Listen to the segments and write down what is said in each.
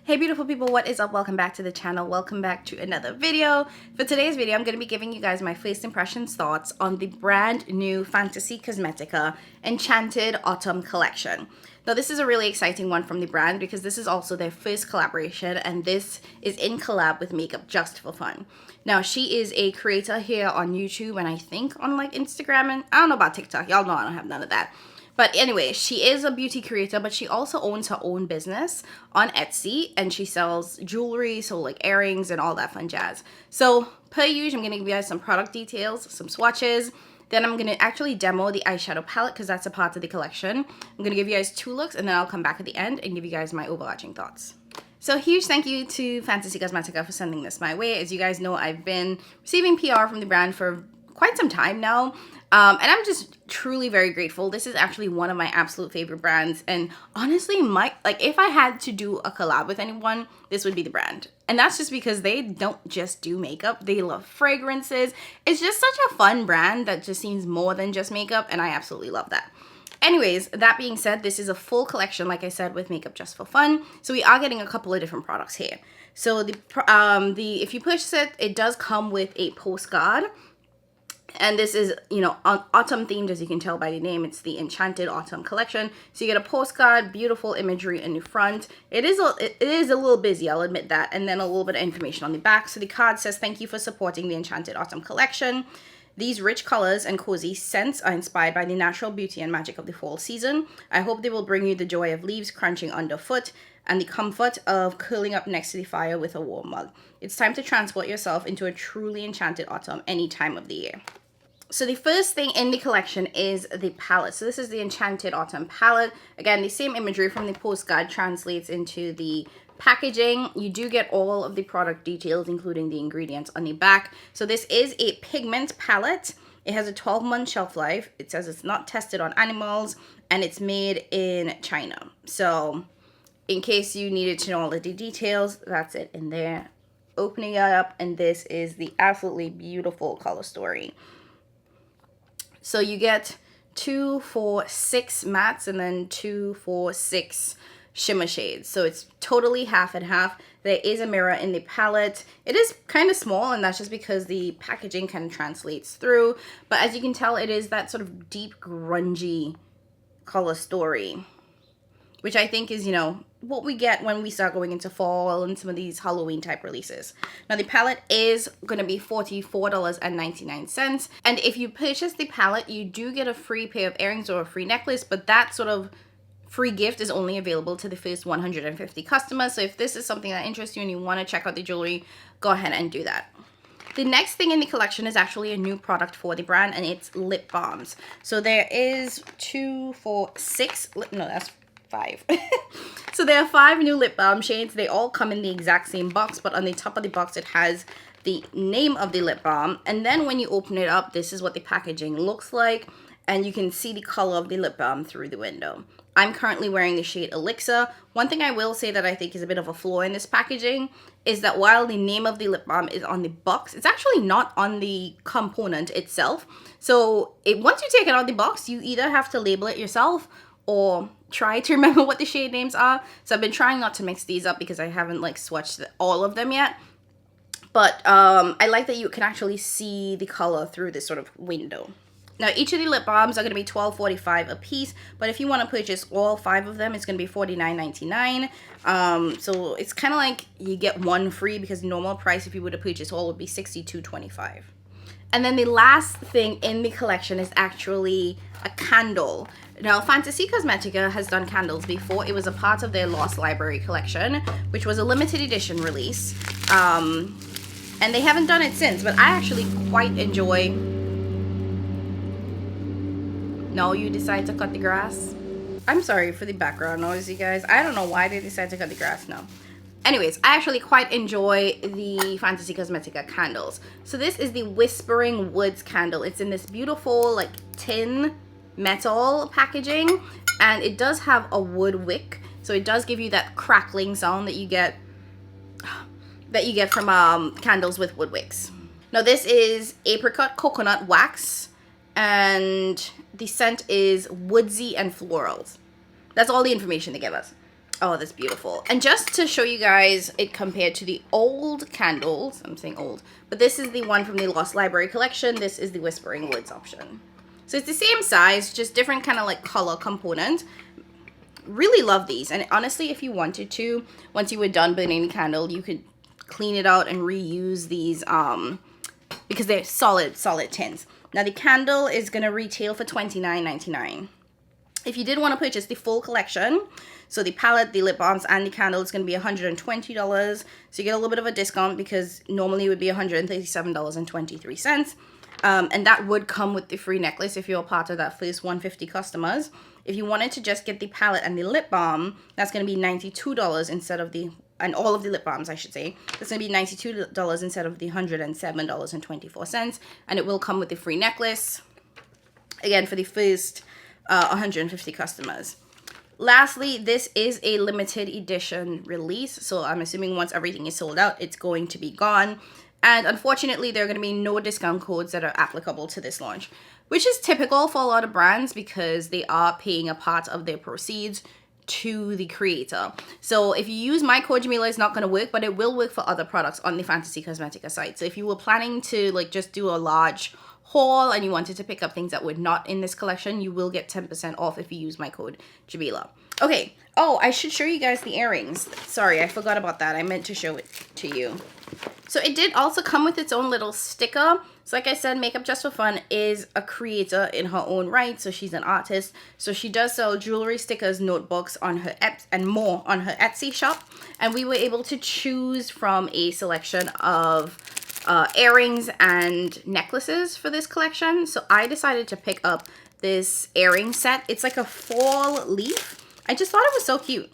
Hey beautiful people, what is up? Welcome back to the channel. Welcome back to another video. For today's video, I'm going to be giving you guys my first impressions thoughts on the brand new Fantasy Cosmetica Enchanted Autumn collection. Now this is a really exciting one from the brand because this is also their first collaboration, and this is in collab with Makeup Just for Fun. Now she is a creator here on YouTube and I think on like Instagram, and I don't know about TikTok. Y'all know I don't have none of that. But anyway, she is a beauty creator, but she also owns her own business on Etsy, and she sells jewelry, so like earrings and all that fun jazz. So per usual, I'm going to give you guys some product details, some swatches. Then I'm going to actually demo the eyeshadow palette because that's a part of the collection. I'm going to give you guys 2 looks, and then I'll come back at the end and give you guys my overarching thoughts. So huge thank you to Fantasy Cosmetica for sending this my way. As you guys know, I've been receiving PR from the brand for quite some time now. And I'm just truly very grateful. This is actually one of my absolute favorite brands. And honestly, if I had to do a collab with anyone, this would be the brand. And that's just because they don't just do makeup. They love fragrances. It's just such a fun brand that just seems more than just makeup. And I absolutely love that. Anyways, that being said, this is a full collection, like I said, with Makeup Just for Fun. So we are getting a couple of different products here. So if you purchase it, it does come with a postcard. And this is, you know, autumn themed, as you can tell by the name. It's the Enchanted Autumn collection. So you get a postcard, beautiful imagery in the front. It is a little busy, I'll admit that. And then a little bit of information on the back. So the card says, "Thank you for supporting the Enchanted Autumn collection. These rich colors and cozy scents are inspired by the natural beauty and magic of the fall season. I hope they will bring you the joy of leaves crunching underfoot and the comfort of curling up next to the fire with a warm mug. It's time to transport yourself into a truly enchanted autumn any time of the year." So the first thing in the collection is the palette. So this is the Enchanted Autumn palette. Again, the same imagery from the postcard translates into the packaging. You do get all of the product details, including the ingredients on the back. So this is a pigment palette. It has a 12-month shelf life. It says it's not tested on animals, and it's made in China. So in case you needed to know all of the details, that's it in there. Opening it up, and this is the absolutely beautiful color story. So you get 2, 4, 6 mattes and then 2, 4, 6 shimmer shades. So it's totally half and half. There is a mirror in the palette. It is kind of small, and that's just because the packaging kind of translates through. But as you can tell, it is that sort of deep, grungy color story, which I think is, you know, what we get when we start going into fall and some of these Halloween type releases. Now the palette is going to be $44.99. And if you purchase the palette, you do get a free pair of earrings or a free necklace, but that sort of free gift is only available to the first 150 customers. So if this is something that interests you and you want to check out the jewelry, go ahead and do that. The next thing in the collection is actually a new product for the brand, and it's lip balms. So there is 2, 4, 6, no, that's 5. So there are 5 new lip balm shades. They all come in the exact same box, but on the top of the box it has the name of the lip balm. And then when you open it up, this is what the packaging looks like, and you can see the color of the lip balm through the window. I'm currently wearing the shade Elixir. One thing I will say that I think is a bit of a flaw in this packaging is that while the name of the lip balm is on the box, it's actually not on the component itself. So once you take it out of the box, you either have to label it yourself or try to remember what the shade names are. So I've been trying not to mix these up because I haven't like swatched all of them yet. But I like that you can actually see the color through this sort of window. Now each of the lip balms are going to be $12.45 a piece, but if you want to purchase all 5 of them, it's going to be $49.99. So it's kind of like you get one free, because the normal price if you were to purchase all would be $62.25. And then the last thing in the collection is actually a candle. Now, Fantasy Cosmetica has done candles before. It was a part of their Lost Library collection, which was a limited edition release. And they haven't done it since, but I actually quite enjoy... No, you decide to cut the grass? I'm sorry for the background noise, you guys. I don't know why they decided to cut the grass now. Anyways, I actually quite enjoy the Fantasy Cosmetica candles. So this is the Whispering Woods candle. It's in this beautiful like tin metal packaging, and it does have a wood wick. So it does give you that crackling sound that you get from candles with wood wicks. Now this is apricot coconut wax, and the scent is woodsy and florals. That's all the information they give us. Oh, that's beautiful. And just to show you guys it compared to the old candles, I'm saying old, but this is the one from the Lost Library collection. This is the Whispering Woods option. So it's the same size, just different kind of like color component. Really love these. And honestly, if you wanted to, once you were done burning the candle, you could clean it out and reuse these because they're solid tints. Now the candle is going to retail for $29.99. If you did want to purchase the full collection, so the palette, the lip balms, and the candle, is going to be $120. So you get a little bit of a discount because normally it would be $137.23. And that would come with the free necklace if you're part of that first 150 customers. If you wanted to just get the palette and the lip balm, that's going to be $92 instead of the, and all of the lip balms, I should say. That's going to be $92 instead of the $107.24. And it will come with the free necklace, again, for the first 150 customers. Lastly, this is a limited edition release, so I'm assuming once everything is sold out, it's going to be gone. And unfortunately, there are going to be no discount codes that are applicable to this launch, which is typical for a lot of brands because they are paying a part of their proceeds to the creator. So if you use my code Jamila, it's not going to work, but it will work for other products on the Fantasy Cosmetica site. So if you were planning to like just do a large haul and you wanted to pick up things that were not in this collection, you will get 10% off if you use my code Jamila. Okay. Oh, I should show you guys the earrings. Sorry, I forgot about that. I meant to show it to you. So it did also come with its own little sticker. So like I said, Makeup Just for Fun is a creator in her own right. So she's an artist. So she does sell jewelry, stickers, notebooks on her and more on her Etsy shop. And we were able to choose from a selection of earrings and necklaces for this collection. So I decided to pick up this earring set. It's like a fall leaf. I just thought it was so cute.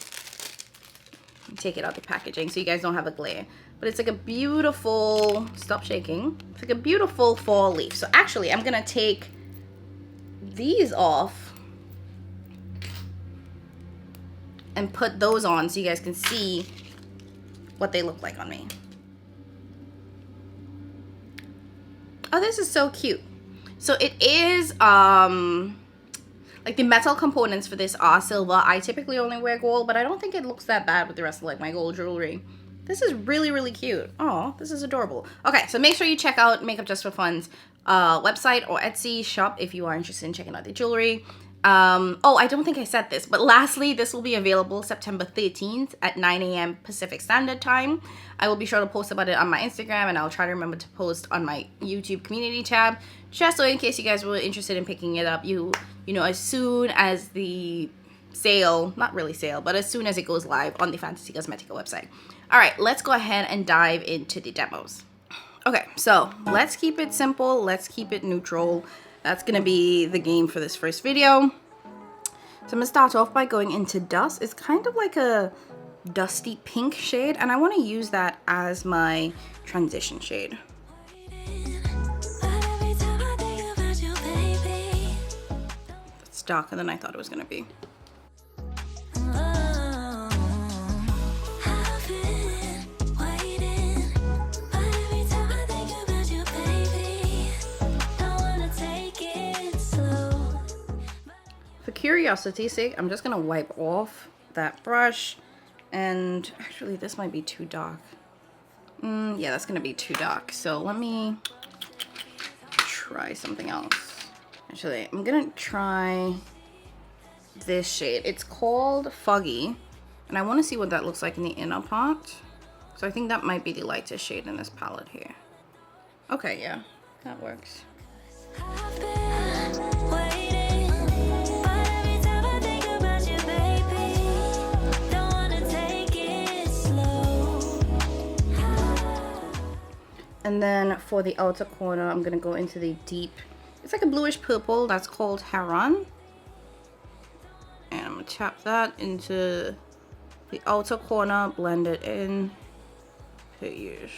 Take it out the packaging so you guys don't have a glare. But it's like a beautiful, stop shaking. It's like a beautiful fall leaf. So actually, I'm gonna take these off and put those on so you guys can see what they look like on me. Oh, this is so cute. So it is, like the metal components for this are silver. I typically only wear gold, but I don't think it looks that bad with the rest of like my gold jewelry. This is really, really cute. Oh, this is adorable. Okay, so make sure you check out Makeup Just for Fun's website or Etsy shop if you are interested in checking out the jewelry. Oh, I don't think I said this, but lastly, this will be available September 13th at 9 a.m. Pacific Standard Time. I will be sure to post about it on my Instagram, and I'll try to remember to post on my YouTube community tab, just so in case you guys were interested in picking it up, you know, as soon as the sale, not really sale, but as soon as it goes live on the Fantasy Cosmetica website. All right, let's go ahead and dive into the demos. Okay, so let's keep it simple. Let's keep it neutral. That's going to be the game for this first video. So I'm going to start off by going into Dust. It's kind of like a dusty pink shade, and I want to use that as my transition shade. It's darker than I thought it was going to be. For curiosity's sake, I'm just gonna wipe off that brush, and actually this might be too dark. Yeah, that's gonna be too dark. So let me try something else. Actually, I'm gonna try this shade. It's called Foggy, and I want to see what that looks like in the inner part. So I think that might be the lightest shade in this palette here. Okay, yeah, that works. And then for the outer corner, I'm gonna go into the deep, it's like a bluish purple, that's called Heron. And I'm gonna tap that into the outer corner, blend it in, per use.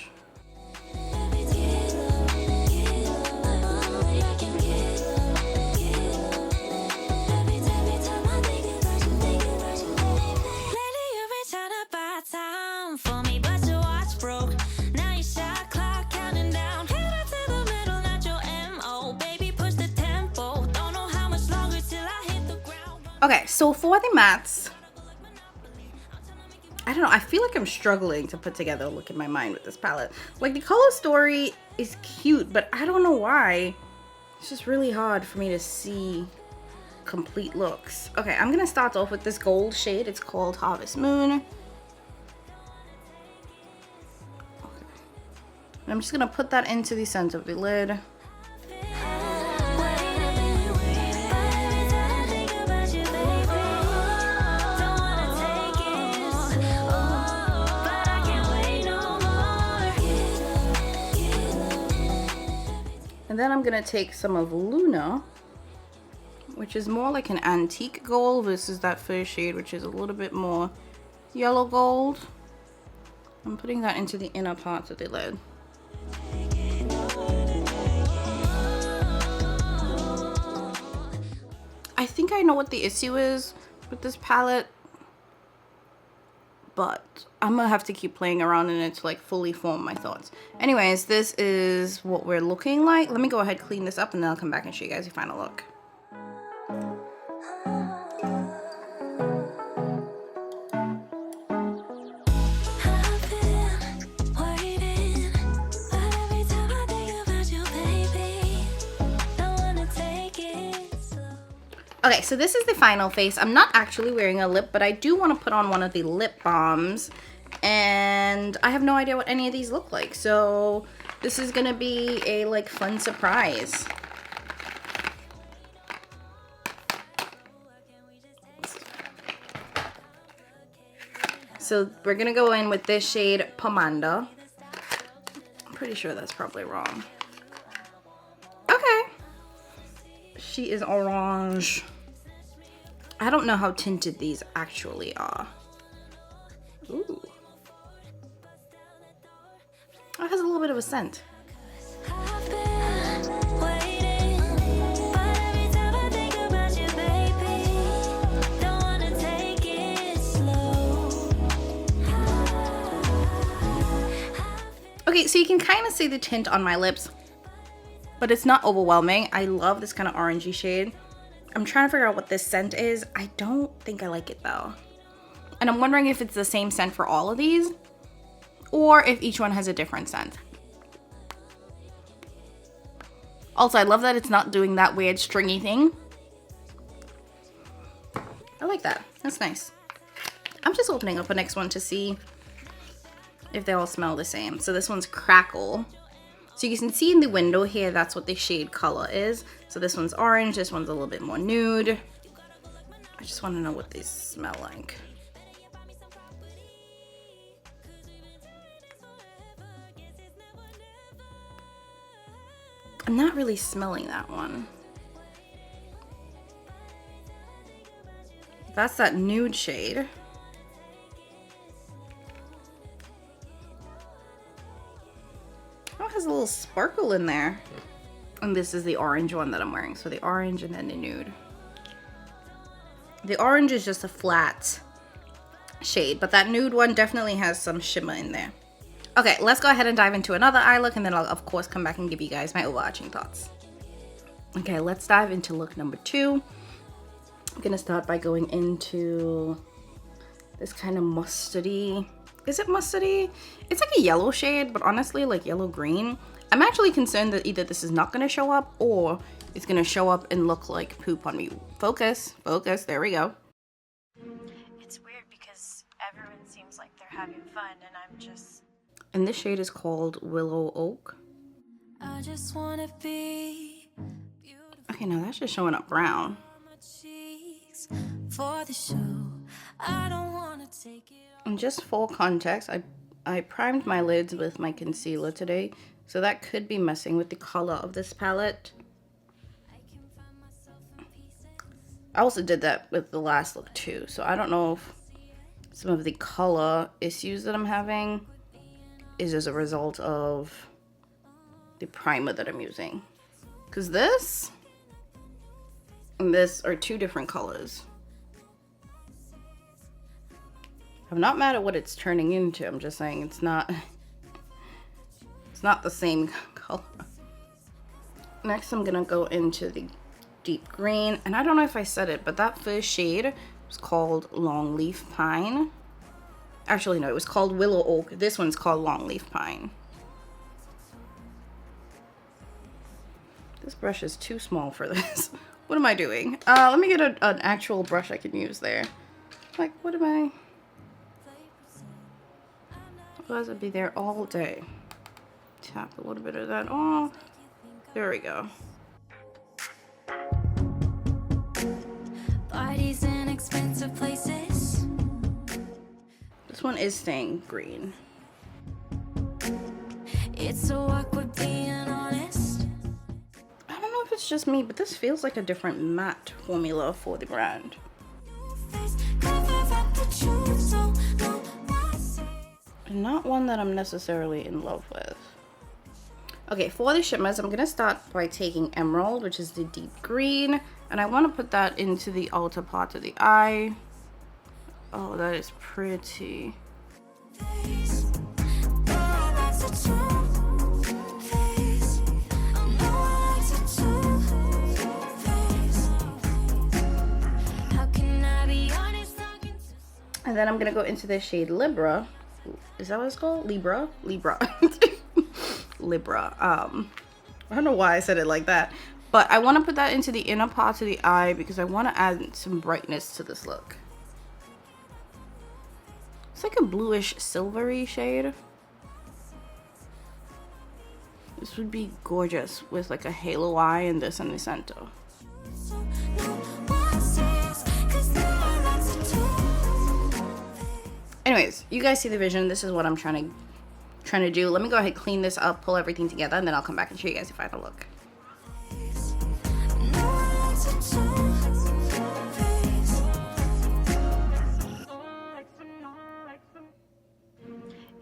Okay, so for the mattes, don't know, I feel like I'm struggling to put together a look in my mind with this palette. Like, the color story is cute, but I don't know why. It's just really hard for me to see complete looks. Okay, I'm gonna start off with this gold shade. It's called Harvest Moon. Okay. And I'm just gonna put that into the center of the lid. And then I'm gonna take some of Luna, which is more like an antique gold versus that first shade, which is a little bit more yellow gold. I'm putting that into the inner parts of the lid. I think I know what the issue is with this palette, but I'm gonna have to keep playing around in it to like fully form my thoughts. Anyways, this is what we're looking like. Let me go ahead, clean this up, and then I'll come back and show you guys the final look. Okay, so this is the final face. I'm not actually wearing a lip, but I do want to put on one of the lip balms, and I have no idea what any of these look like. So this is gonna be a like fun surprise. So we're gonna go in with this shade Pomanda. I'm pretty sure that's probably wrong. Okay. She is orange. I don't know how tinted these actually are. Ooh. Oh, it has a little bit of a scent. Okay, so you can kind of see the tint on my lips, but it's not overwhelming. I love this kind of orangey shade. I'm trying to figure out what this scent is. I don't think I like it though. And I'm wondering if it's the same scent for all of these, or if each one has a different scent. Also, I love that it's not doing that weird stringy thing. I like that. That's nice. I'm just opening up the next one to see if they all smell the same. So this one's Crackle. So you can see in the window here, that's what the shade color is. So this one's orange, this one's a little bit more nude. I just want to know what these smell like. I'm not really smelling that one. That's that nude shade. Oh, it has a little sparkle in there. And this is the orange one that I'm wearing. So the orange and then the nude. The orange is just a flat shade, but that nude one definitely has some shimmer in there. Okay, let's go ahead and dive into another eye look, and then I'll of course come back and give you guys my overarching thoughts. Okay, let's dive into look number 2. I'm gonna start by going into this kind of mustardy. Is it mustardy? It's like a yellow shade, but honestly like yellow green. I'm actually concerned that either this is not gonna show up or it's gonna show up and look like poop on me. Focus, focus, there we go. It's weird because everyone seems like they're having fun and I'm just... And this shade is called Willow Oak. I just wanna be beautiful. Okay, now that's just showing up brown. For the show, I don't wanna take it. And just full context, I primed my lids with my concealer today, so that could be messing with the color of this palette. I also did that with the last look too, so I don't know if some of the color issues that I'm having is as a result of the primer that I'm using. Because this and this are two different colors. I'm not mad at what it's turning into. I'm just saying it's not the same color. Next, I'm gonna go into the deep green, and I don't know if I said it, but that first shade was called Long Leaf Pine. Actually, no, it was called Willow Oak. This one's called Longleaf Pine. This brush is too small for this. What am I doing? Let me get an actual brush I can use there. Like, what am I? Otherwise, I'd be there all day. Tap a little bit of that off. There we go. Parties in expensive places. This one is staying green. It's so awkward being honest. I don't know if it's just me, but this feels like a different matte formula for the brand. And not one that I'm necessarily in love with. Okay, for the shimmers, I'm gonna start by taking Emerald, which is the deep green, and I want to put that into the outer part of the eye. Oh, that is pretty. And then I'm gonna go into the shade Libra. Is that what it's called? Libra? Libra. Libra. I don't know why I said it like that. But I want to put that into the inner part of the eye because I want to add some brightness to this look. It's like a bluish silvery shade. This would be gorgeous with like a halo eye and this in the center. Anyways, you guys see the vision. This is what I'm trying to do. Let me go ahead, clean this up, pull everything together, and then I'll come back and show you guys the final look.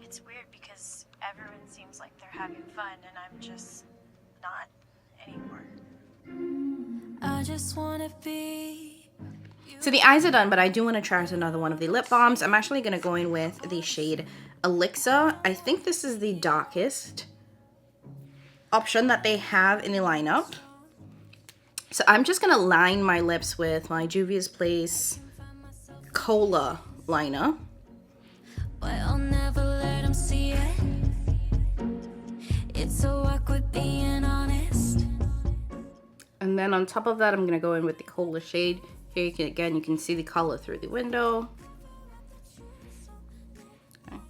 It's weird because everyone seems like they're having fun and I'm just not anymore. I just wanna be. So the eyes are done, but I do want to try out another one of the lip balms. I'm actually going to go in with the shade Elixir. I think this is the darkest option that they have in the lineup. So I'm just going to line my lips with my Juvia's Place Cola liner. But I'll never let them see it. It's so awkward being honest. And then on top of that, I'm going to go in with the Cola shade. Here you can, again, you can see the color through the window. Okay.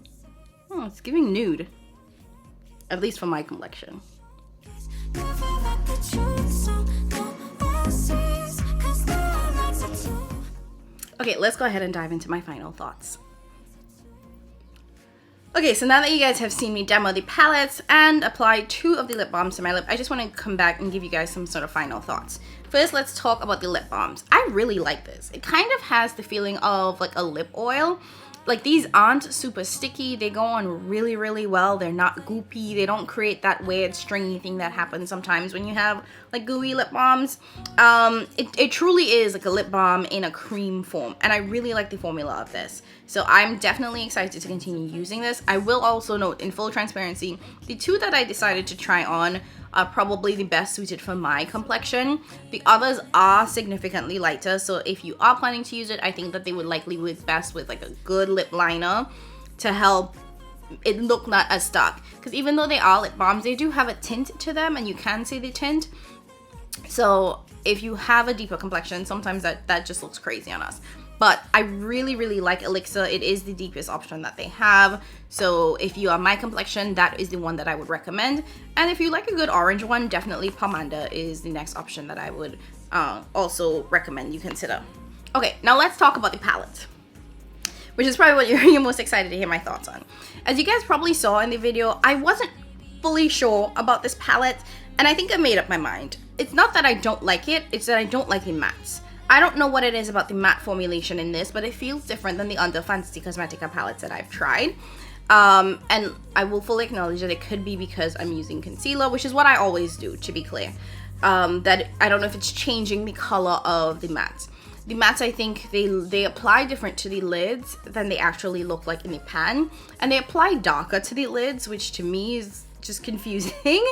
Oh, it's giving nude. At least for my complexion. Okay, let's go ahead and dive into my final thoughts. Okay, so now that you guys have seen me demo the palettes and apply 2 of the lip balms to my lip, I just want to come back and give you guys some sort of final thoughts. First, let's talk about the lip balms. I really like this. It kind of has the feeling of like a lip oil. Like, these aren't super sticky. They go on really, really well. They're not goopy. They don't create that weird stringy thing that happens sometimes when you have like gooey lip balms. It truly is like a lip balm in a cream form, and I really like the formula of this. So I'm definitely excited to continue using this. I will also note, in full transparency, the 2 that I decided to try on are probably the best suited for my complexion. The others are significantly lighter, so if you are planning to use it, I think that they would likely work best with like a good lip liner to help it look not as dark. Because even though they are lip balms, they do have a tint to them, and you can see the tint. So if you have a deeper complexion, sometimes that just looks crazy on us. But I really, really like Elixir. It is the deepest option that they have. So if you are my complexion, that is the one that I would recommend. And if you like a good orange one, definitely Pomanda is the next option that I would also recommend you consider. Okay, now let's talk about the palette, which is probably what you're most excited to hear my thoughts on. As you guys probably saw in the video, I wasn't fully sure about this palette, and I think I made up my mind. It's not that I don't like it, it's that I don't like the mattes. I don't know what it is about the matte formulation in this, but it feels different than the other Fantasy Cosmetica palettes that I've tried. And I will fully acknowledge that it could be because I'm using concealer, which is what I always do, to be clear. That I don't know if it's changing the color of the mattes. The mattes, I think they apply different to the lids than they actually look like in the pan. And they apply darker to the lids, which to me is just confusing.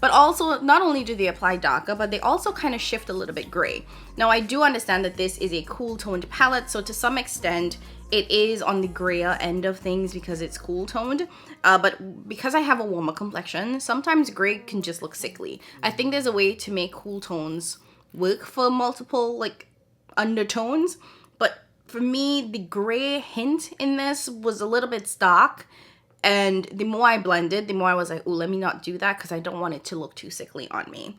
But also, not only do they apply darker, but they also kind of shift a little bit gray. Now, I do understand that this is a cool toned palette, so to some extent, it is on the grayer end of things because it's cool toned. But because I have a warmer complexion, sometimes gray can just look sickly. I think there's a way to make cool tones work for multiple like undertones. But for me, the gray hint in this was a little bit stark. And the more I blended, the more I was like, oh, let me not do that because I don't want it to look too sickly on me.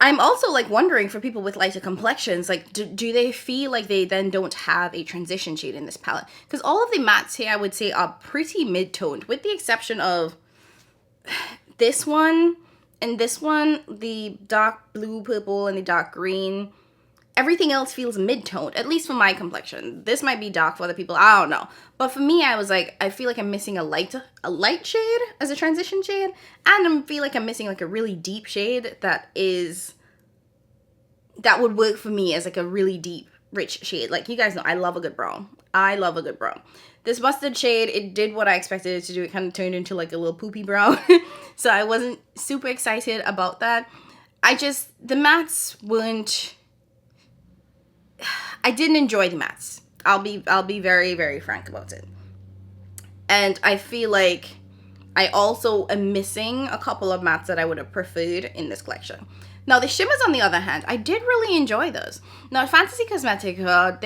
I'm also like wondering for people with lighter complexions, like do they feel like they then don't have a transition shade in this palette? Because all of the mattes here I would say are pretty mid-toned with the exception of this one and this one, the dark blue purple and the dark green. Everything else feels mid-toned, at least for my complexion. This might be dark for other people, I don't know. But for me, I was like, I feel like I'm missing a light shade as a transition shade. And I feel like I'm missing like a really deep shade that would work for me as like a really deep, rich shade. Like you guys know, I love a good brown. I love a good brown. This mustard shade, it did what I expected it to do. It kind of turned into like a little poopy brown. So I wasn't super excited about that. The mattes weren't... I didn't enjoy the mattes. I'll be very, very frank about it. And I feel like I also am missing a couple of mattes that I would have preferred in this collection. Now the shimmers, on the other hand, I did really enjoy those. Now Fantasy Cosmetica,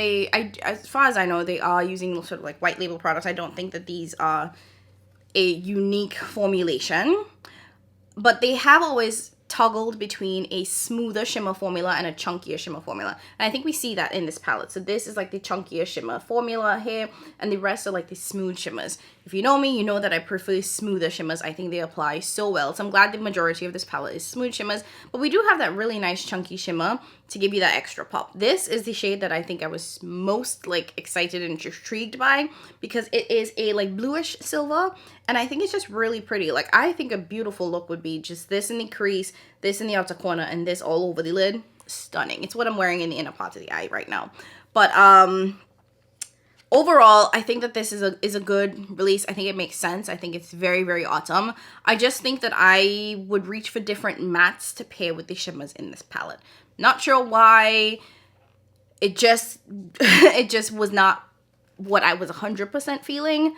as far as I know, they are using sort of like white label products. I don't think that these are a unique formulation, but they have always toggled between a smoother shimmer formula and a chunkier shimmer formula, and I think we see that in this palette. So this is like the chunkier shimmer formula here, and the rest are like the smooth shimmers. If you know me, you know that I prefer smoother shimmers. I think they apply so well, so I'm glad the majority of this palette is smooth shimmers, but we do have that really nice chunky shimmer to give you that extra pop. This is the shade that I think I was most like excited and intrigued by because it is a like bluish silver, and I think it's just really pretty. Like I think a beautiful look would be just this in the crease, this in the outer corner, and this all over the lid. Stunning. It's what I'm wearing in the inner part of the eye right now. But overall, I think that this is a good release. I think it makes sense. I think it's very, very autumn. I just think that I would reach for different mattes to pair with the shimmers in this palette. Not sure why. It just was not what I was 100% feeling.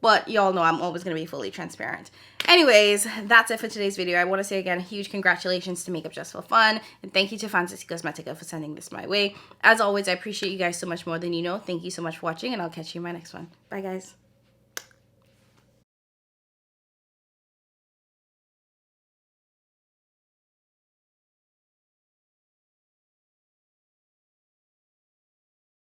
But y'all know I'm always going to be fully transparent. Anyways, that's it for today's video. I want to say again, huge congratulations to Makeup Just for Fun. And thank you to Fantasy Cosmetica for sending this my way. As always, I appreciate you guys so much more than you know. Thank you so much for watching, and I'll catch you in my next one. Bye, guys.